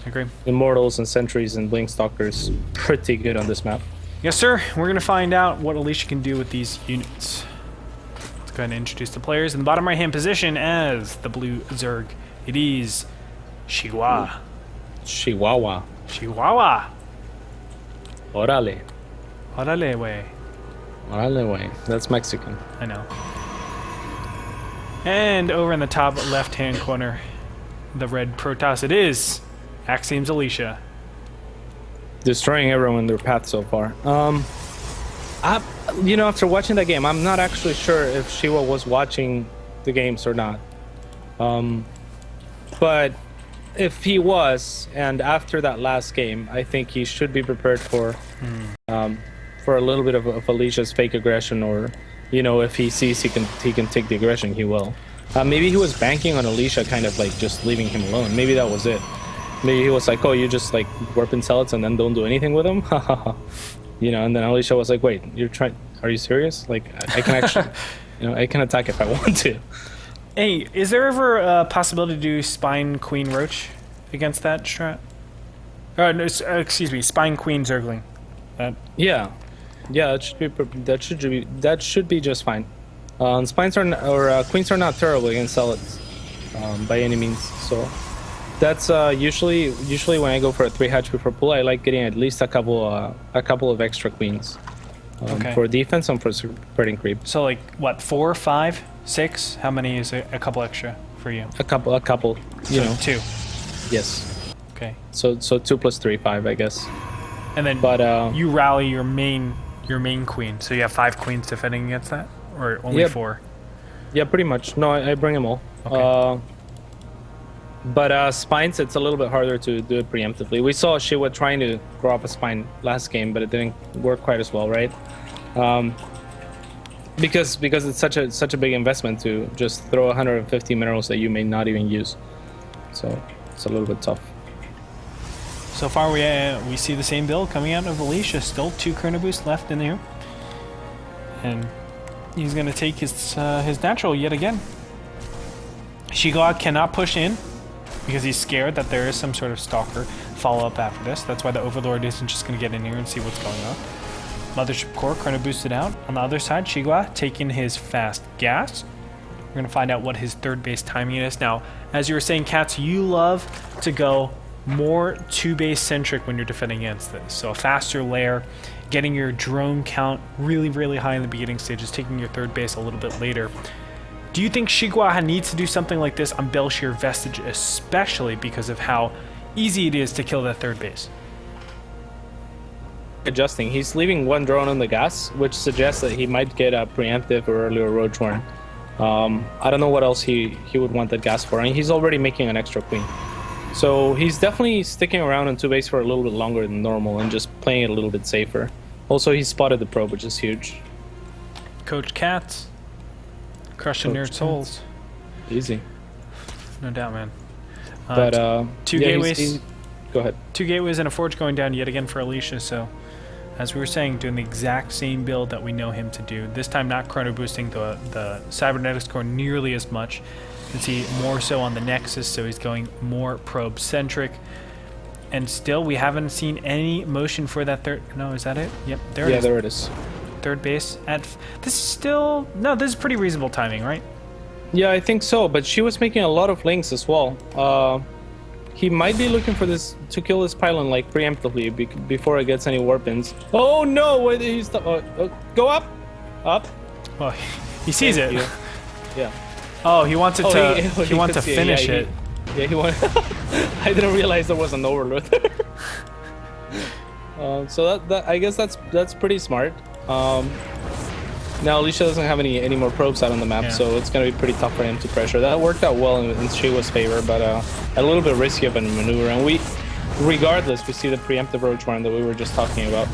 agree. Immortals and Sentries and Blink Stalkers pretty good on this map. Yes, sir. We're going to find out what Alicia can do with these units. Let's go ahead and introduce the players. In the bottom right-hand position as the blue Zerg, it is Xigua. Chihuahua. Chihuahua. Orale. Orale, way. Orale, way. That's Mexican. I know. And over in the top left-hand corner, the red Protoss, it is Axiom's Alicia. Destroying everyone in their path so far. After watching that game, I'm not actually sure if Xigua was watching the games or not. But if he was, and after that last game, I think he should be prepared for a little bit of Alicia's fake aggression, or if he sees he can take the aggression, he will. Maybe he was banking on Alicia kind of like just leaving him alone. Maybe that was it. Maybe he was like, oh, you just like warp in zealots and then don't do anything with them? And then Alicia was like, wait, are you serious? Like, I can actually, I can attack if I want to. Hey, is there ever a possibility to do Spine Queen Roach against that strat? No, excuse me, Spine Queen Zergling. Yeah, that should be just fine. Spines queens are not terrible against zealots by any means. So that's usually when I go for a 3-hatch before pull, I like getting at least a couple of extra queens for defense and for spreading creep. So like what, 4, 5, 6? How many is a couple extra for you? A couple. So 2. Yes. Okay. So 2 plus 3, 5, I guess. And then you rally your main queen, so you have 5 queens defending against that, or only 4? Yeah, pretty much. No, I bring them all. Okay. But spines, it's a little bit harder to do it preemptively. We saw Xigua trying to grow up a spine last game, but it didn't work quite as well, right? Because it's such a big investment to just throw 150 minerals that you may not even use. So it's a little bit tough. So far, we see the same build coming out of Alicia. Still 2 Chrono Boost left in there, and he's going to take his natural yet again. Xigua cannot push in because he's scared that there is some sort of stalker follow-up after this. That's why the Overlord isn't just going to get in here and see what's going on. Mothership Core Chrono boosted out. On the other side, Xigua taking his fast gas. We're going to find out what his third base timing is. Now, as you were saying, Cats, you love to go more 2-base centric when you're defending against this. So a faster layer, getting your drone count really, really high in the beginning stages, taking your third base a little bit later. Do you think Xigua needs to do something like this on Belshir Vestige, especially because of how easy it is to kill that third base? Adjusting. He's leaving 1 drone on the gas, which suggests that he might get a preemptive or earlier Roach Warren. I don't know what else he would want that gas for, and he's already making an extra queen. So he's definitely sticking around on 2 base for a little bit longer than normal and just playing it a little bit safer. Also, he spotted the probe, which is huge. Coach Cats, crushing nerd souls. Easy. No doubt, man. But 2 gateways. Go ahead. 2 gateways and a forge going down yet again for Alicia. So, as we were saying, doing the exact same build that we know him to do. This time, not chrono boosting the cybernetics core nearly as much. You can see more so on the Nexus, so he's going more probe centric. And still, we haven't seen any motion for that third. No, is that it? Yep, there it is. Yeah, there it is. Third base at. This is still. No, this is pretty reasonable timing, right? Yeah, I think so. But she was making a lot of links as well. He might be looking for this to kill this pylon like preemptively before it gets any warp-ins. Oh no! Wait, he's go up. Oh, he sees it. Yeah. Oh, he wants it to. He wants to finish it. Yeah, he wanted. I didn't realize there was an overlord there. So that I guess that's pretty smart. Now Alicia doesn't have any more probes out on the map, so it's gonna be pretty tough for him to pressure. That worked out well in Xigua's favor, but a little bit risky of a maneuver. And regardless, we see the preemptive roach run that we were just talking about.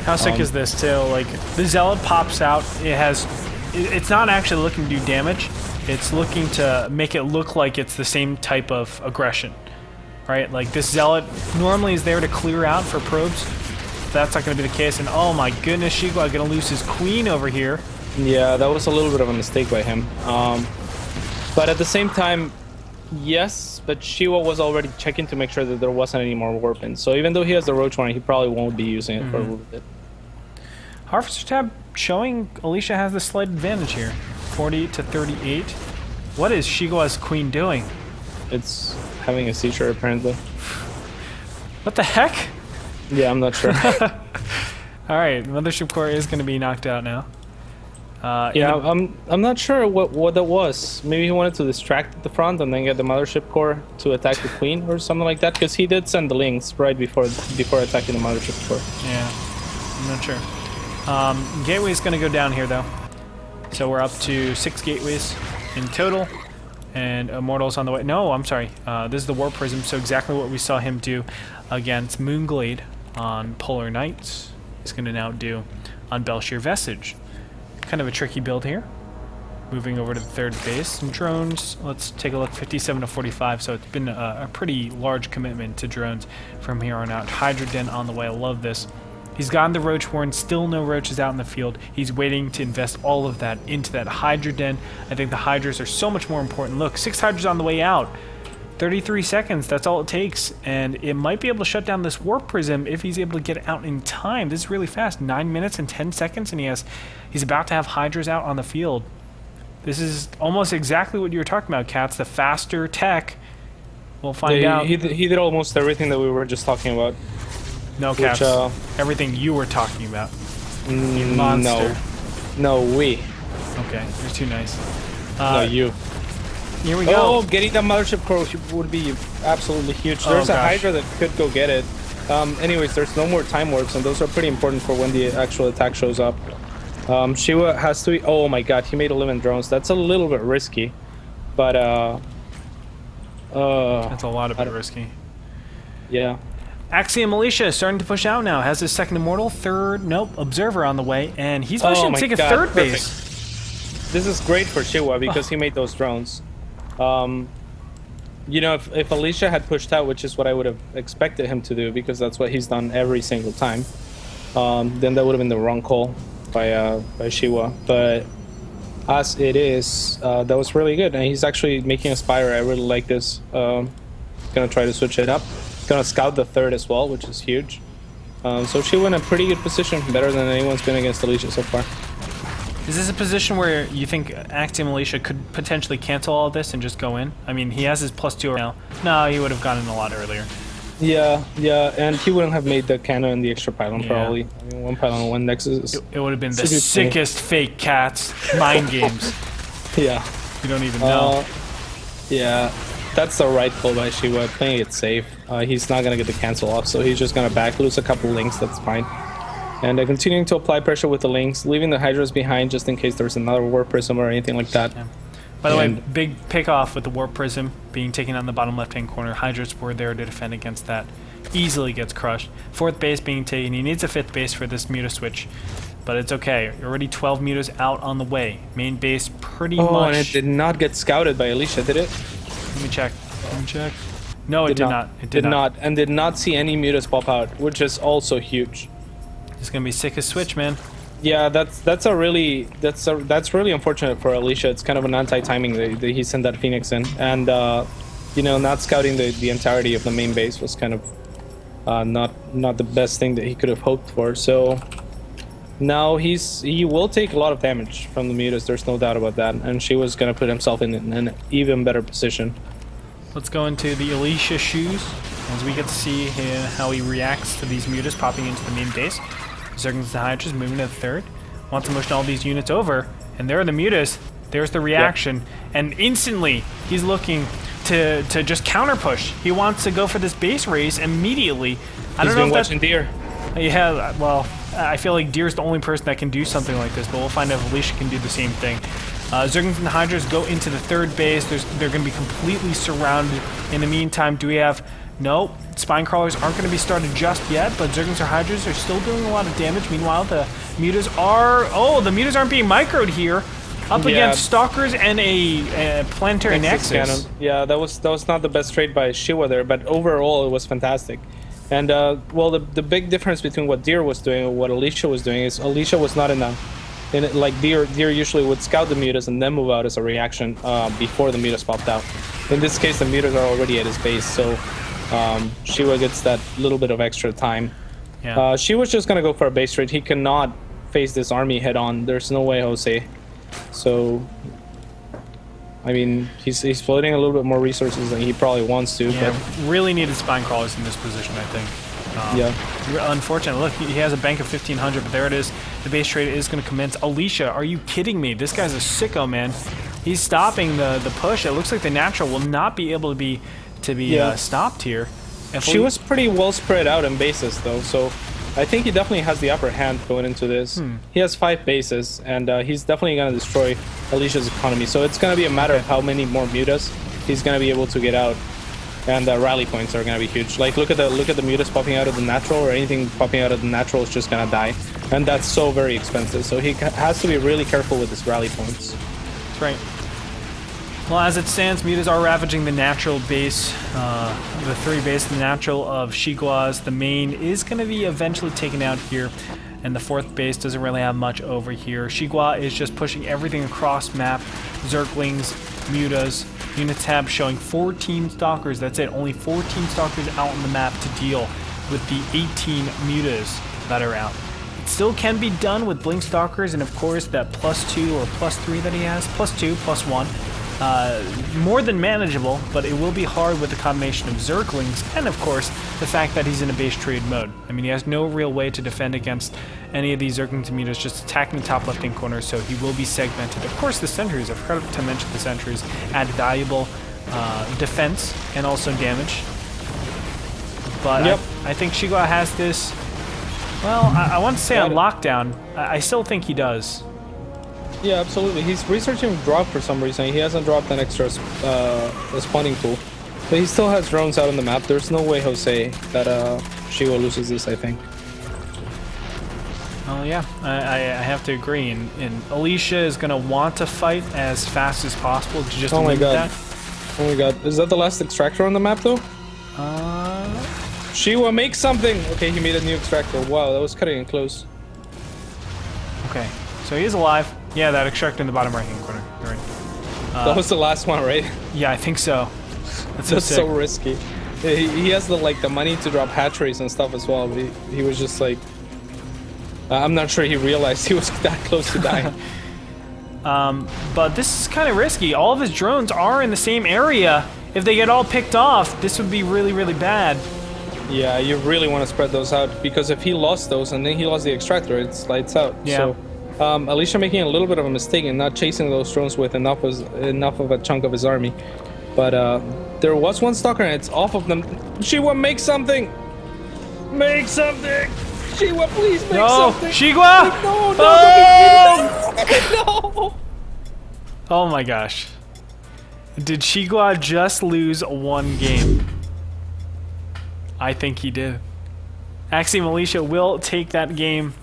How sick is this too? Like the zealot pops out. It's not actually looking to do damage. It's looking to make it look like it's the same type of aggression, right? Like this zealot normally is there to clear out for probes. That's not going to be the case. And oh my goodness, Xigua going to lose his queen over here. Yeah, that was a little bit of a mistake by him. But at the same time, Yes, but Xigua was already checking to make sure that there wasn't any more warpins. So even though he has the roach warning, he probably won't be using it for a little bit. Harvester tab showing Alicia has the slight advantage here. 40 to 38. What is Xigua's queen doing? It's having a seizure, apparently. What the heck? Yeah, I'm not sure. Alright, Mothership Core is going to be knocked out now. Yeah, I'm not sure what that was. Maybe he wanted to distract at the front and then get the Mothership Core to attack the queen or something like that. Because he did send the links right before attacking the Mothership Core. Yeah, I'm not sure. Gateway's going to go down here though. So we're up to 6 gateways in total. And Immortal's on the way. No, I'm sorry. This is the Warp Prism, so exactly what we saw him do against Moonglade on Polar Knights is going to now do on Belshir Vestige. Kind of a tricky build here. Moving over to the third base. Some drones. Let's take a look. 57 to 45, so it's been a pretty large commitment to drones from here on out. Hydra Den on the way. I love this. He's gotten the Roach Horn, still no roaches out in the field. He's waiting to invest all of that into that Hydra Den. I think the Hydras are so much more important. Look, 6 Hydras on the way out. 33 seconds, that's all it takes. And it might be able to shut down this Warp Prism if he's able to get it out in time. This is really fast, 9 minutes and 10 seconds, and he's about to have Hydras out on the field. This is almost exactly what you were talking about, Cats. The faster tech. We'll find out. He did almost everything that we were just talking about. No, Caps. Everything you were talking about. You monster. No, we. Okay, you're too nice. No, you. Here we go. Oh, getting the Mothership Core would be absolutely huge. There's a Hydra that could go get it. Anyways, there's no more time warps, and those are pretty important for when the actual attack shows up. Xigua has to be... Oh my god, he made 11 drones. That's a little bit risky. But, that's a lot of bit risky. Yeah. Axiom Alicia is starting to push out now. Has his second Immortal, third... Nope, Observer on the way. And he's pushing to take a third base. This is great for Xigua because he made those drones. You know, if Alicia had pushed out, which is what I would have expected him to do, because that's what he's done every single time, then that would have been the wrong call by Xigua. But as it is, that was really good, and he's actually making a Spire. I really like this. Gonna try to switch it up. Gonna scout the third as well, which is huge. So Xigua in a pretty good position, better than anyone's been against Alicia so far. Is this a position where you think Axiom Alicia could potentially cancel all this and just go in? I mean, he has his +2 now. No, he would have gone in a lot earlier. Yeah, and he wouldn't have made the cannon and the extra pylon probably. I mean, 1 pylon, 1 nexus. It would have been the sickest fake Cats mind games. Yeah. You don't even know. Yeah, that's the right call by Xigua, playing it safe. He's not gonna get the cancel off, so he's just gonna back, lose a couple links, that's fine. And continuing to apply pressure with the links, leaving the Hydras behind just in case there's another Warp Prism or anything like that. Yeah. By the way, big pick off with the Warp Prism being taken on the bottom left-hand corner. Hydras were there to defend against that. Easily gets crushed. 4th base being taken. He needs a 5th base for this Muta switch. But it's okay. Already 12 Mutas out on the way. Main base pretty much... Oh, and it did not get scouted by Alicia, did it? Let me check. No, it did not. It did not. And did not see any Mutas pop out, which is also huge. It's gonna be sick as switch, man. Yeah, that's really unfortunate for Alicia. It's kind of an anti-timing that he sent that Phoenix in, and you know, not scouting the entirety of the main base was kind of not the best thing that he could have hoped for. So now he will take a lot of damage from the Mutas. There's no doubt about that, and she was gonna put himself in an even better position. Let's go into the Alicia shoes as we get to see how he reacts to these Mutas popping into the main base. Zergans the Hydras moving to the third. Wants to motion all these units over. And there are the Mutas. There's the reaction. Yep. And instantly, he's looking to just counter push. He wants to go for this base raise immediately. I don't know if that's... watching Deer. Yeah, well, I feel like Deer's the only person that can do something like this, but we'll find out if Alicia can do the same thing. Zergans and the Hydras go into the third base. They're going to be completely surrounded. In the meantime, do we have... Nope. Spine Crawlers aren't going to be started just yet, but Zergans or Hydras are still doing a lot of damage. Meanwhile, the Mutas are... Oh, the Mutas aren't being microed here. Up against Stalkers and a Planetary Nexus. Cannon. Yeah, that was not the best trade by Xigua there, but overall it was fantastic. And, well, the big difference between what Deer was doing and what Alicia was doing is Alicia was not in a And it, like deer usually would scout the mutas and then move out as a reaction before the mutas popped out. In this case, the mutas are already at his base, so Xigua gets that little bit of extra time. Yeah. She was just gonna go for a base trade. He cannot face this army head on. There's no way, Jose. So, I mean, he's floating a little bit more resources than he probably wants to. Yeah, but really needed spine crawlers in this position, I think. yeah. Unfortunately, look, he has a bank of 1,500, but there it is. The base trade is going to commence. Alicia, are you kidding me? This guy's a sicko, man. He's stopping the push. It looks like the natural will not be able to be stopped here. She was pretty well spread out in bases, though, so I think he definitely has the upper hand going into this. He has 5 bases, and he's definitely going to destroy Alicia's economy. So it's going to be a matter of how many more mutas he's going to be able to get out. And the rally points are going to be huge. Like, look at the mutas popping out of the natural, or anything popping out of the natural is just going to die. And that's so very expensive. So he has to be really careful with his rally points. That's right. Well, as it stands, mutas are ravaging the natural base. The 3 base, the natural of Xigua's. The main is going to be eventually taken out here. And the 4th base doesn't really have much over here. Xigua is just pushing everything across map. Zerglings, mutas. Unit tab showing 14 stalkers. That's it. Only 14 stalkers out on the map to deal with the 18 mutas that are out. It still can be done with blink stalkers, and of course that +2 or +3 that he has. +2, +1. More than manageable, but it will be hard with the combination of Zerglings and, of course, the fact that he's in a base trade mode. I mean, he has no real way to defend against any of these Zerglings and mutas, just attacking the top left-hand corner, so he will be segmented. Of course, the sentries, I forgot to mention the sentries, add valuable defense and also damage. But yep. I think Xigua has this, well, I want to say on lockdown. I still think he does. Yeah, absolutely. He's researching drop for some reason. He hasn't dropped an extra spawning pool. But he still has drones out on the map. There's no way, Jose, that Xigua loses this, I think. Oh yeah, I have to agree. And Alicia is going to want to fight as fast as possible to just limit that. Oh my god. Is that the last extractor on the map, though? Xigua, make something! Okay, he made a new extractor. Wow, that was cutting it close. Okay, so he is alive. Yeah, that extractor in the bottom right-hand corner. You're right. That was the last one, right? Yeah, I think so. That's so risky. He has the money to drop hatcheries and stuff as well. But he was just like, I'm not sure he realized he was that close to dying. But this is kind of risky. All of his drones are in the same area. If they get all picked off, this would be really, really bad. Yeah, you really want to spread those out, because if he lost those and then he lost the extractor, it's lights out. Yeah. So, Alicia making a little bit of a mistake in not chasing those drones with enough of a chunk of his army. But there was one stalker and it's off of them. Xigua, make something! Make something! Xigua, please make something! Xigua! No, no! Oh my gosh. Did Xigua just lose one game? I think he did. Axiom Alicia will take that game.